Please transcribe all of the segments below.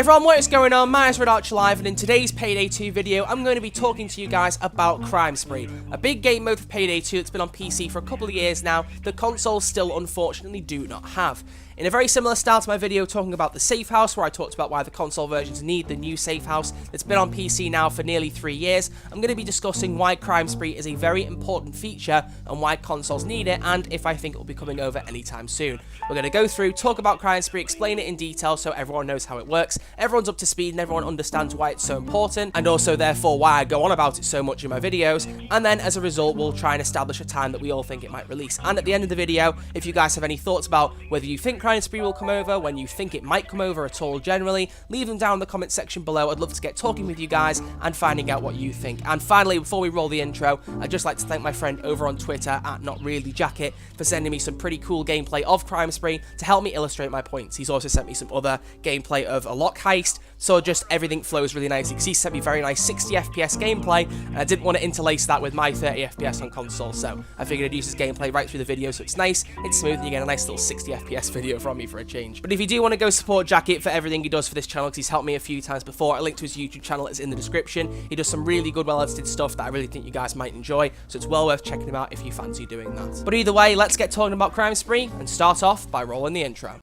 everyone, what is going on? My name is RedArcher and in today's Payday 2 video, I'm going to be talking to you guys about Crime Spree, a big game mode for Payday 2 that's been on PC for a couple of years now, that consoles still unfortunately do not have. In a very similar style to my video talking about the safe house, where I talked about why the console versions need the new safe house that's been on PC now for nearly 3 years, I'm going to be discussing why Crime Spree is a very important feature and why consoles need it, and if I think it will be coming over anytime soon. We're going to go through, talk about Crime Spree, explain it in detail so everyone knows how it works, everyone's up to speed and everyone understands why it's so important, and also therefore why I go on about it so much in my videos, and then as a result we'll try and establish a time that we all think it might release. And at the end of the video, if you guys have any thoughts about whether you think Crime Spree will come over, when you think it might come over at all generally, leave them down in the comment section below. I'd love to get talking with you guys and finding out what you think. And finally, before we roll the intro, I'd just like to thank my friend over on Twitter at NotReallyJacket for sending me some pretty cool gameplay of Crime Spree to help me illustrate my points. He's also sent me some other gameplay of a lock heist, so just everything flows really nicely. Because he sent me very nice 60 FPS gameplay, and I didn't want to interlace that with my 30 FPS on console, so I figured I'd use his gameplay right through the video, so it's nice, it's smooth, and you get a nice little 60 FPS video from me for a change. But if you do want to go support Jacket for everything he does for this channel, because he's helped me a few times before, a link to his YouTube channel is in the description. He does some really good, well-edited stuff that I really think you guys might enjoy, so it's well worth checking him out if you fancy doing that. But either way, let's get talking about Crime Spree, and start off by rolling the intro.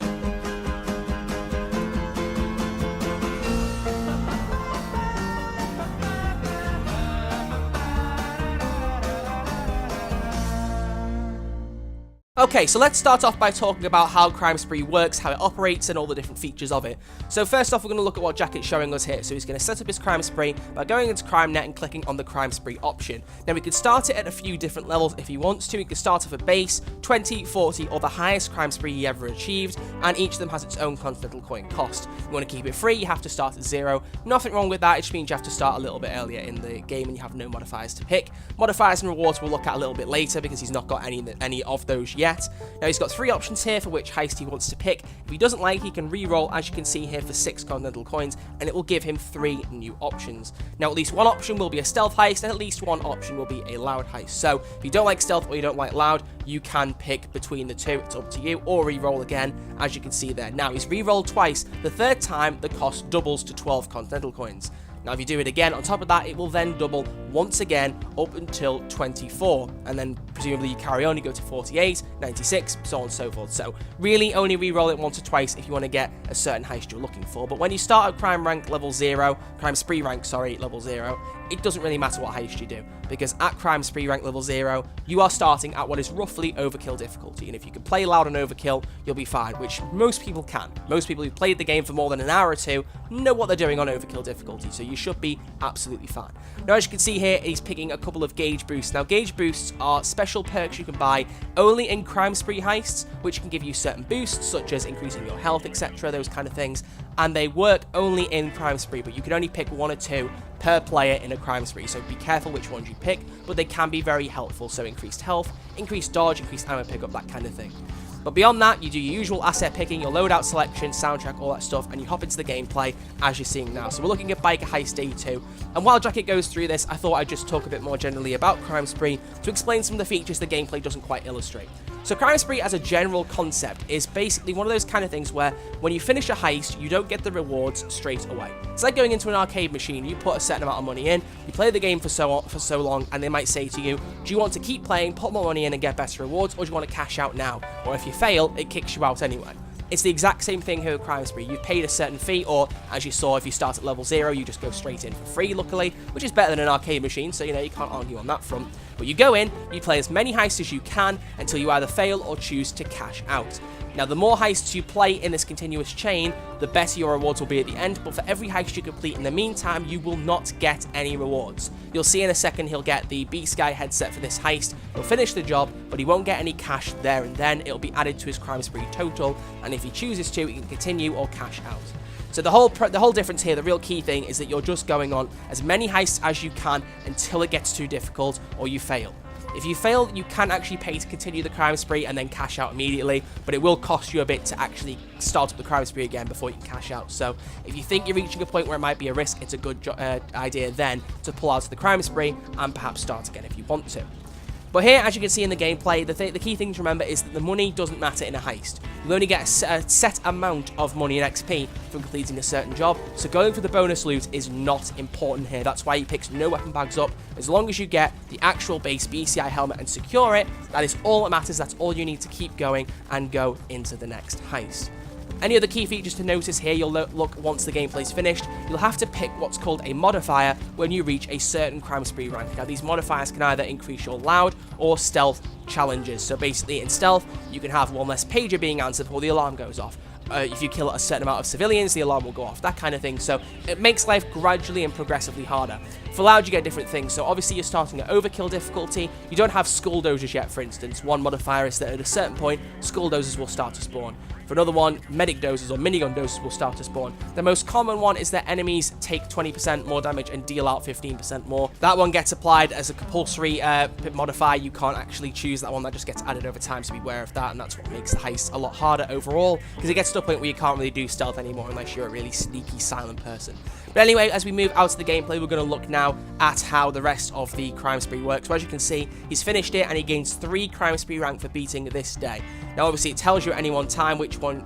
Okay, so let's start off by talking about how Crime Spree works, how it operates, and all the different features of it. So first off, we're going to look at what Jacket's showing us here. So he's going to set up his Crime Spree by going into CrimeNet and clicking on the Crime Spree option. Now we can start it at a few different levels if he wants to. He can start off at base, 20, 40, or the highest Crime Spree he ever achieved, and each of them has its own continental coin cost. If you want to keep it free, you have to start at 0. Nothing wrong with that, it just means you have to start a little bit earlier in the game and you have no modifiers to pick. Modifiers and rewards we'll look at a little bit later because he's not got any of those yet. Now he's got 3 options here for which heist he wants to pick. If he doesn't like, he can re-roll, as you can see here, for 6 continental coins, and it will give him 3 new options. Now at least one option will be a stealth heist, and at least one option will be a loud heist. So if you don't like stealth or you don't like loud, you can pick between the two, it's up to you, or re-roll again, as you can see there. Now he's re-rolled twice, the third time the cost doubles to 12 continental coins. Now if you do it again, on top of that, it will then double once again up until 24, and then presumably you carry on, you go to 48, 96, so on and so forth. So really only re-roll it once or twice if you want to get a certain heist you're looking for. But when you start at Crime Spree rank, level 0, it doesn't really matter what heist you do, because at Crime Spree rank level 0, you are starting at what is roughly overkill difficulty, and if you can play loud on overkill, you'll be fine, which most people can. Most people who've played the game for more than an hour or two know what they're doing on overkill difficulty, so you should be absolutely fine. Now as you can see here, he's picking a couple of gauge boosts. Now gauge boosts are special perks you can buy only in Crime Spree heists, which can give you certain boosts, such as increasing your health, etc., those kind of things, and they work only in Crime Spree, but you can only pick 1 or 2 per player in a Crime Spree, so be careful which ones you pick, but they can be very helpful, so increased health, increased dodge, increased ammo pickup, that kind of thing. But beyond that, you do your usual asset picking, your loadout selection, soundtrack, all that stuff, and you hop into the gameplay as you're seeing now. So we're looking at Biker Heist Day 2, and while Jacket goes through this, I thought I'd just talk a bit more generally about Crime Spree to explain some of the features the gameplay doesn't quite illustrate. So Crime Spree as a general concept is basically one of those kind of things where when you finish a heist, you don't get the rewards straight away. It's like going into an arcade machine, you put a certain amount of money in, you play the game for so long, and they might say to you, do you want to keep playing, put more money in and get better rewards, or do you want to cash out now? Or if you fail, it kicks you out anyway. It's the exact same thing here with Crime Spree. You've paid a certain fee, or as you saw, if you start at level 0, you just go straight in for free, luckily, which is better than an arcade machine, so you know, you can't argue on that front. But you go in, you play as many heists as you can until you either fail or choose to cash out. Now, the more heists you play in this continuous chain, the better your rewards will be at the end, but for every heist you complete in the meantime, you will not get any rewards. You'll see in a second he'll get the Beast Guy headset for this heist, he'll finish the job, but he won't get any cash there and then. It'll be added to his Crime Spree total, and if he chooses to, he can continue or cash out. So the whole difference here, the real key thing, is that you're just going on as many heists as you can until it gets too difficult or you fail. If you fail, you can actually pay to continue the Crime Spree and then cash out immediately, but it will cost you a bit to actually start up the Crime Spree again before you can cash out. So if you think you're reaching a point where it might be a risk, it's a good idea then to pull out of the Crime Spree and perhaps start again if you want to. But here, as you can see in the gameplay, the key thing to remember is that the money doesn't matter in a heist. You only get a set amount of money and XP from completing a certain job, so going for the bonus loot is not important here. That's why he picks no weapon bags up. As long as you get the actual base BCI helmet and secure it, that is all that matters. That's all you need to keep going and go into the next heist. Any other key features to notice here, you'll look once the gameplay is finished, you'll have to pick what's called a modifier when you reach a certain crime spree rank. Now, these modifiers can either increase your loud or stealth challenges. So basically, in stealth, you can have one less pager being answered before the alarm goes off. If you kill a certain amount of civilians, the alarm will go off, that kind of thing. So it makes life gradually and progressively harder. For loud, you get different things. So obviously, you're starting at overkill difficulty. You don't have skull dozers yet, for instance. One modifier is that at a certain point, skull dozers will start to spawn. For another one, medic doses or minigun doses will start to spawn. The most common one is that enemies take 20% more damage and deal out 15% more. That one gets applied as a compulsory modifier. You can't actually choose that one. That just gets added over time, so be aware of that, and that's what makes the heist a lot harder overall, because it gets to a point where you can't really do stealth anymore unless you're a really sneaky, silent person. But anyway, as we move out of the gameplay, we're going to look now at how the rest of the crime spree works. So as you can see, he's finished it, and he gains 3 crime spree rank for beating this day. Now, obviously, it tells you at any one time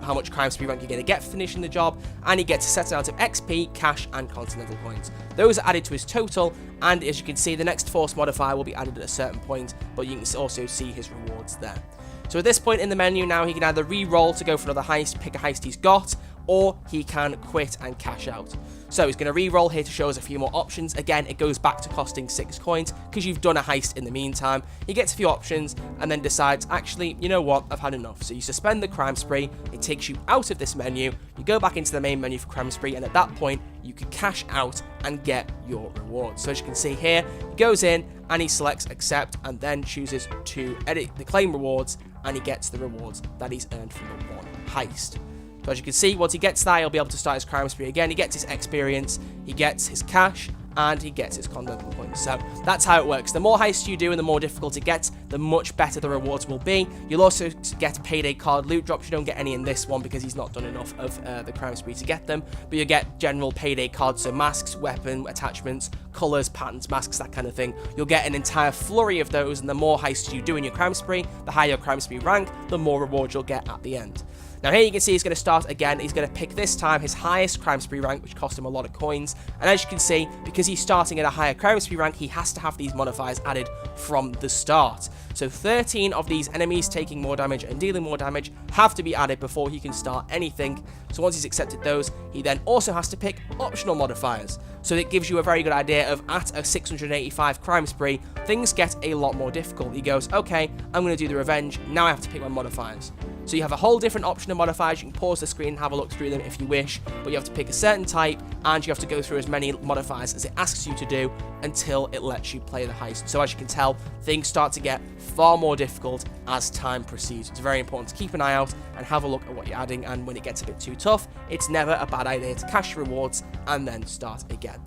how much crime spree rank you're going to get for finishing the job, and he gets a set amount of XP, cash, and continental coins. Those are added to his total, and as you can see, the next force modifier will be added at a certain point, but you can also see his rewards there. So at this point in the menu now, he can either re-roll to go for another heist, pick a heist he's got, or he can quit and cash out. So he's going to re-roll here to show us a few more options. Again, it goes back to costing 6 coins because you've done a heist in the meantime. He gets a few options and then decides, actually, you know what, I've had enough. So you suspend the crime spree, it takes you out of this menu, you go back into the main menu for crime spree, and at that point, you can cash out and get your rewards. So as you can see here, he goes in and he selects accept and then chooses to edit the claim rewards, and he gets the rewards that he's earned from the one heist. So as you can see, once he gets that, he'll be able to start his crime spree again. He gets his experience, he gets his cash, and he gets his continental points. So that's how it works. The more heists you do and the more difficult it gets, the much better the rewards will be. You'll also get Payday card loot drops. You don't get any in this one because he's not done enough of the crime spree to get them, but you get general Payday cards, so masks, weapon attachments, colors, patterns, masks, that kind of thing. You'll get an entire flurry of those, and the more heists you do in your crime spree, the higher your crime spree rank, the more rewards you'll get at the end. Now here you can see he's going to start again. He's going to pick this time his highest crime spree rank, which cost him a lot of coins. And as you can see, because he's starting at a higher crime spree rank, he has to have these modifiers added from the start. So 13 of these enemies taking more damage and dealing more damage have to be added before he can start anything. So once he's accepted those, he then also has to pick optional modifiers. So it gives you a very good idea of at a 685 crime spree, things get a lot more difficult. He goes, okay, I'm going to do the revenge. Now I have to pick my modifiers. So you have a whole different option of modifiers. You can pause the screen and have a look through them if you wish, but you have to pick a certain type, and you have to go through as many modifiers as it asks you to do until it lets you play the heist. So as you can tell, things start to get far more difficult as time proceeds. It's very important to keep an eye out and have a look at what you're adding, and when it gets a bit too tough, it's never a bad idea to cash your rewards and then start again.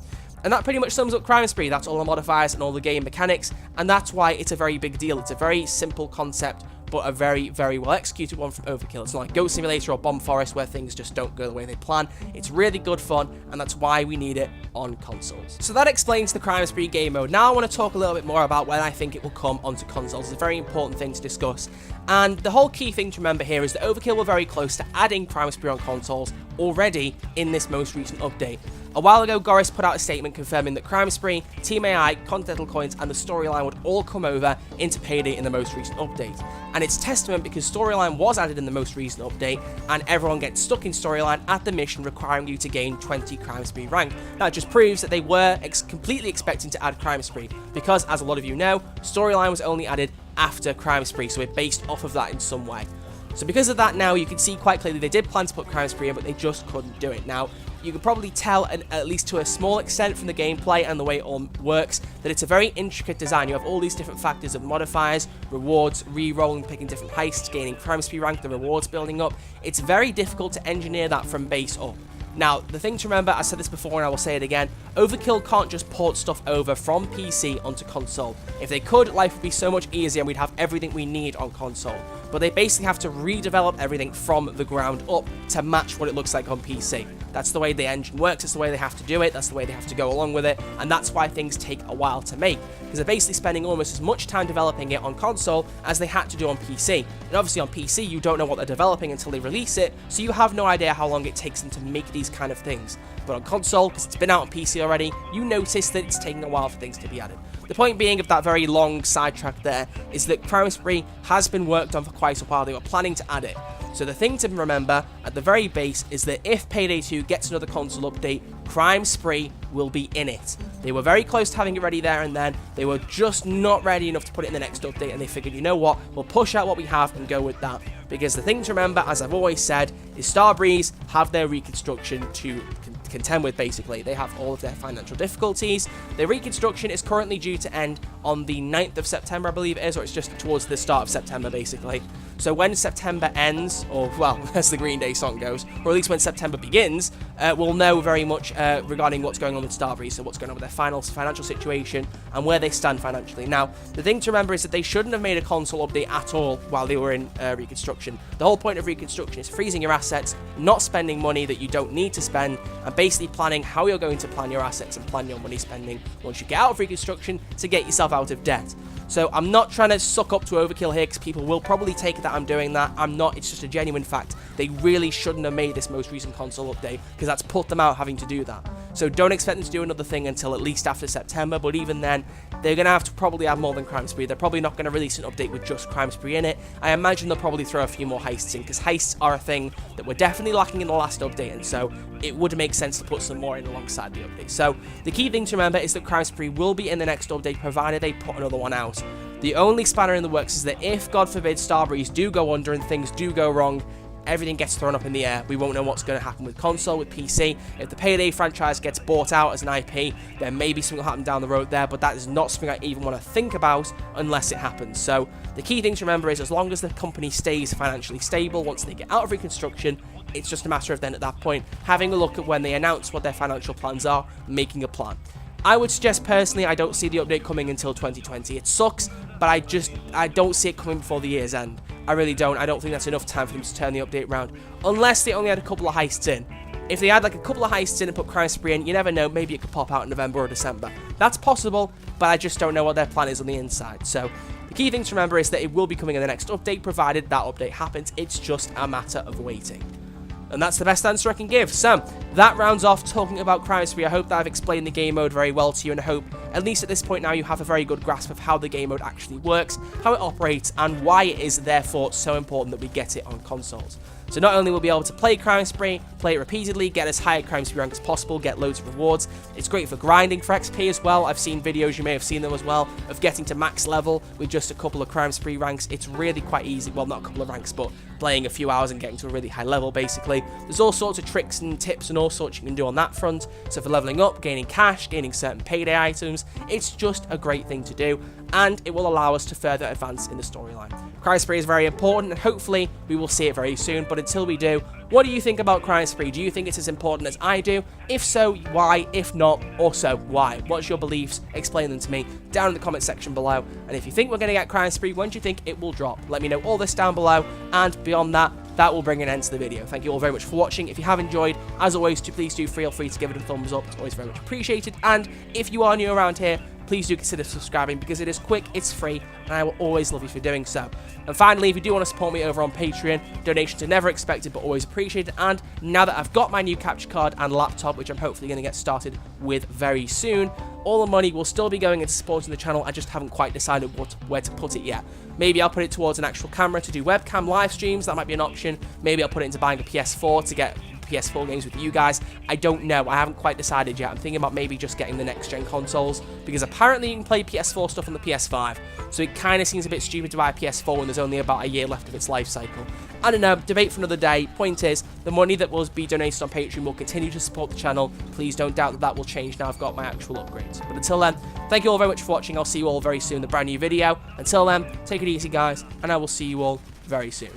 And that pretty much sums up Crime Spree. That's all the modifiers and all the game mechanics, and that's why it's a very big deal. It's a very simple concept, but a very, very well executed one from Overkill. It's not like Goat Simulator or Bomb Forest where things just don't go the way they plan. It's really good fun, and that's why we need it on consoles. So that explains the Crime Spree game mode. Now I want to talk a little bit more about when I think it will come onto consoles. It's a very important thing to discuss. And the whole key thing to remember here is that Overkill were very close to adding Crime Spree on consoles already in this most recent update. A while ago, Goris put out a statement confirming that Crime Spree, Team AI, Continental Coins, and the storyline would all come over into Payday in the most recent update. And it's testament because storyline was added in the most recent update, and everyone gets stuck in storyline at the mission requiring you to gain 20 Crime Spree rank. That just proves that they were completely expecting to add Crime Spree, because as a lot of you know, storyline was only added after Crime Spree, so it based off of that in some way. So because of that now, you can see quite clearly they did plan to put Crime Spree in, but they just couldn't do it. Now, you can probably tell, at least to a small extent from the gameplay and the way it all works, that it's a very intricate design. You have all these different factors of modifiers, rewards, re-rolling, picking different heists, gaining Crime Spree rank, the rewards building up. It's very difficult to engineer that from base up. Now, the thing to remember, I said this before and I will say it again, Overkill can't just port stuff over from PC onto console. If they could, life would be so much easier and we'd have everything we need on console. But they basically have to redevelop everything from the ground up to match what it looks like on PC. That's the way the engine works, it's the way they have to do it, that's the way they have to go along with it, and that's why things take a while to make, because they're basically spending almost as much time developing it on console as they had to do on PC. And obviously on PC, you don't know what they're developing until they release it, so you have no idea how long it takes them to make these kind of things. But on console, because it's been out on PC already, you notice that it's taking a while for things to be added. The point being of that very long sidetrack there is that Crime Spree has been worked on for quite a while. They were planning to add it. So the thing to remember at the very base is that if Payday 2 gets another console update, Crime Spree will be in it. They were very close to having it ready there and then. They were just not ready enough to put it in the next update, and they figured, you know what, we'll push out what we have and go with that. Because the thing to remember, as I've always said, is Starbreeze have their reconstruction to contend with, basically. They have all of their financial difficulties. Their reconstruction is currently due to end on the 9th of September, I believe it is, or it's just towards the start of September, basically. So when September ends, or, well, as the Green Day song goes, or at least when September begins, we'll know very much regarding what's going on with Starbreeze, so what's going on with their financial situation and where they stand financially. Now, the thing to remember is that they shouldn't have made a console update at all while they were in reconstruction. The whole point of reconstruction is freezing your assets, not spending money that you don't need to spend, and basically planning how you're going to plan your assets and plan your money spending once you get out of reconstruction to get yourself out of debt. So I'm not trying to suck up to overkill here, because people will probably take that I'm doing that. I'm not. It's just a genuine fact. They really shouldn't have made this most recent console update, because that's put them out having to do that. So don't expect them to do another thing until at least after September, but even then, they're going to have to probably have more than Crime Spree. They're probably not going to release an update with just Crime Spree in it. I imagine they'll probably throw a few more heists in, because heists are a thing that were definitely lacking in the last update, and so it would make sense to put some more in alongside the update. So the key thing to remember is that Crime Spree will be in the next update, provided they put another one out. The only spanner in the works is that if, God forbid, Starbreeze do go under and things do go wrong, everything gets thrown up in the air. We won't know what's going to happen with console, with PC. If the Payday franchise gets bought out as an IP, then maybe something will happen down the road there, but that is not something I even want to think about unless it happens. So the key thing to remember is, as long as the company stays financially stable once they get out of reconstruction, it's just a matter of then at that point having a look at when they announce what their financial plans are, making a plan. I would suggest personally, I don't see the update coming until 2020. It sucks, but I don't see it coming before the year's end. I really don't. I don't think that's enough time for them to turn the update around, unless they only had a couple of heists in. If they had like a couple of heists in and put Crime Spree in, you never know, maybe it could pop out in November or December. That's possible, but I just don't know what their plan is on the inside. So the key thing to remember is that it will be coming in the next update, provided that update happens. It's just a matter of waiting. And that's the best answer I can give. So that rounds off talking about Crime Spree. I hope that I've explained the game mode very well to you, and I hope, at least at this point now, you have a very good grasp of how the game mode actually works, how it operates, and why it is therefore so important that we get it on consoles. So not only will we be able to play Crime Spree, play it repeatedly, get as high a Crime Spree rank as possible, get loads of rewards. It's great for grinding for XP as well. I've seen videos, you may have seen them as well, of getting to max level with just a couple of Crime Spree ranks. It's really quite easy. Well, not a couple of ranks, but playing a few hours and getting to a really high level, basically. There's all sorts of tricks and tips and all sorts you can do on that front. So for leveling up, gaining cash, gaining certain Payday items, it's just a great thing to do, and it will allow us to further advance in the storyline. Crime Spree is very important, and hopefully we will see it very soon, but until we do, what do you think about Crime Spree? Do you think it's as important as I do? If so, why? If not, also why? What's your beliefs? Explain them to me down in the comment section below. And if you think we're going to get Crime Spree, when do you think it will drop? Let me know all this down below, and beyond that, that will bring an end to the video. Thank you all very much for watching. If you have enjoyed, as always, please do feel free to give it a thumbs up. It's always very much appreciated. And if you are new around here, please do consider subscribing, because it is quick, it's free, and I will always love you for doing so. And finally, if you do want to support me over on Patreon, donations are never expected but always appreciated. And now that I've got my new capture card and laptop, which I'm hopefully going to get started with very soon, all the money will still be going into supporting the channel. I just haven't quite decided where to put it yet. Maybe I'll put it towards an actual camera to do webcam live streams. That might be an option. Maybe I'll put it into buying a PS4 to get PS4 games with you guys. I don't know. I haven't quite decided yet. I'm thinking about maybe just getting the next-gen consoles, because apparently you can play PS4 stuff on the PS5, so it kind of seems a bit stupid to buy a PS4 when there's only about a year left of its life cycle. I don't know. Debate for another day. Point is, the money that will be donated on Patreon will continue to support the channel. Please don't doubt that that will change now I've got my actual upgrades. But until then, thank you all very much for watching. I'll see you all very soon in a brand new video. Until then, take it easy, guys, and I will see you all very soon.